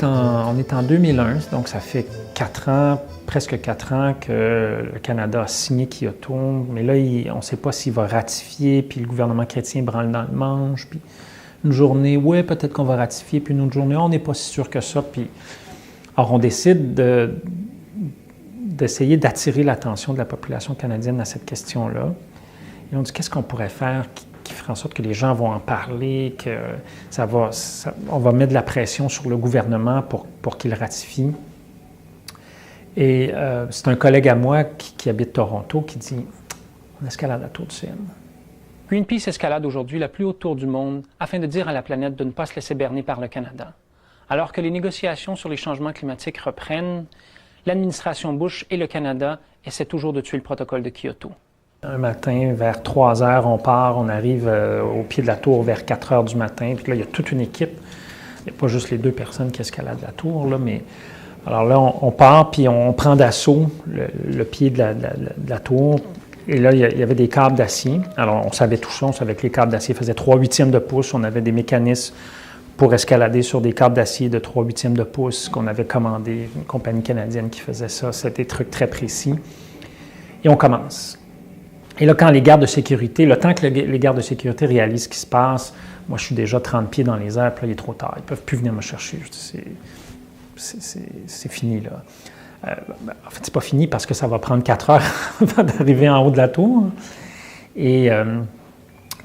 on est en 2001, donc ça fait 4 ans, presque 4 ans que le Canada a signé Kyoto, mais là, on ne sait pas s'il va ratifier, puis le gouvernement chrétien branle dans le manche, puis une journée, ouais, peut-être qu'on va ratifier, puis une autre journée, on n'est pas si sûr que ça. Puis, alors, on décide d'essayer d'attirer l'attention de la population canadienne à cette question-là. Et on dit, qu'est-ce qu'on pourrait faire qui ferait en sorte que les gens vont en parler, que on va mettre de la pression sur le gouvernement pour qu'il ratifie. Et c'est un collègue à moi qui habite Toronto qui dit « On escalade la tour du CN ». Greenpeace escalade aujourd'hui la plus haute tour du monde afin de dire à la planète de ne pas se laisser berner par le Canada. Alors que les négociations sur les changements climatiques reprennent, l'administration Bush et le Canada essaient toujours de tuer le protocole de Kyoto. Un matin, vers 3 heures, on part, on arrive au pied de la tour vers 4 heures du matin. Puis là, il y a toute une équipe. Il n'y a pas juste les 2 personnes qui escaladent la tour, là, mais... Alors là, on part, puis on prend d'assaut le pied de la tour. Et là, il y avait des câbles d'acier. Alors, on savait tout ça. On savait que les câbles d'acier faisaient 3/8 de pouce. On avait des mécanismes pour escalader sur des câbles d'acier de 3/8 de pouce qu'on avait commandé, une compagnie canadienne qui faisait ça. C'était des trucs très précis. Et on commence. Et là, quand les gardes de sécurité, le temps que les gardes de sécurité réalisent ce qui se passe, moi, je suis déjà 30 pieds dans les airs, puis là, il est trop tard. Ils ne peuvent plus venir me chercher. Je dis, c'est fini, là. En fait, c'est pas fini parce que ça va prendre 4 heures avant d'arriver en haut de la tour. Et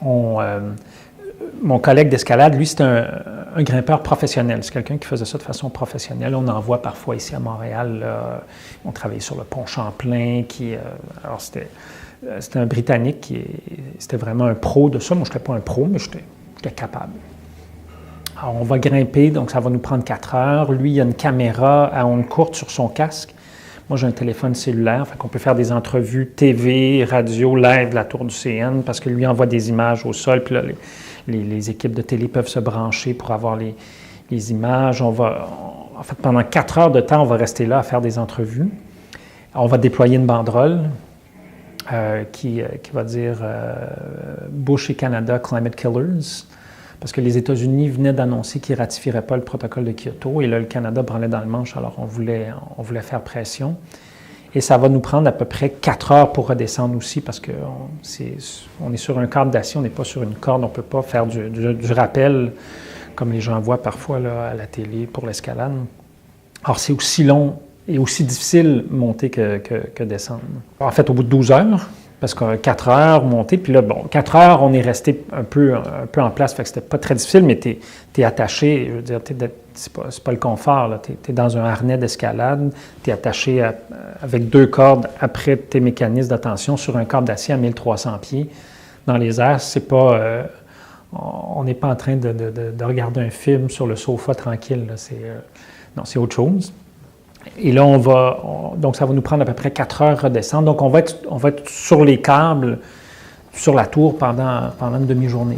mon collègue d'escalade, lui, c'est un grimpeur professionnel. C'est quelqu'un qui faisait ça de façon professionnelle. On en voit parfois ici à Montréal. Là, on travaillait sur le pont Champlain. Alors, c'était un Britannique c'était vraiment un pro de ça. Moi, je n'étais pas un pro, mais j'étais capable. Alors, on va grimper, donc ça va nous prendre 4 heures. Lui, il a une caméra à ondes courtes sur son casque. Moi, j'ai un téléphone cellulaire, fait qu'on peut faire des entrevues TV, radio, live de la tour du CN, parce que lui envoie des images au sol, puis là, les équipes de télé peuvent se brancher pour avoir les images. En fait, pendant 4 heures de temps, on va rester là à faire des entrevues. On va déployer une banderole qui va dire Bush et Canada Climate Killers. Parce que les États-Unis venaient d'annoncer qu'ils ne ratifieraient pas le protocole de Kyoto, et là, le Canada branlait dans le manche, alors on voulait faire pression. Et ça va nous prendre à peu près 4 heures pour redescendre aussi, parce qu'on est sur un câble d'acier, on n'est pas sur une corde, on ne peut pas faire du rappel, comme les gens voient parfois là, à la télé pour l'escalade. Alors, c'est aussi long et aussi difficile monter que descendre. En fait, au bout de 12 heures, parce que 4 heures monter, puis là, bon, 4 heures, on est resté un peu en place, fait que c'était pas très difficile, mais tu es attaché, je veux dire, c'est pas le confort, tu es dans un harnais d'escalade, tu es attaché avec 2 cordes après tes mécanismes de tension sur un câble d'acier à 1300 pieds dans les airs. C'est pas, on n'est pas en train de regarder un film sur le sofa tranquille, là, non, c'est autre chose. Et là, donc ça va nous prendre à peu près 4 heures redescendre. Donc, on va être sur les câbles, sur la tour pendant une demi-journée.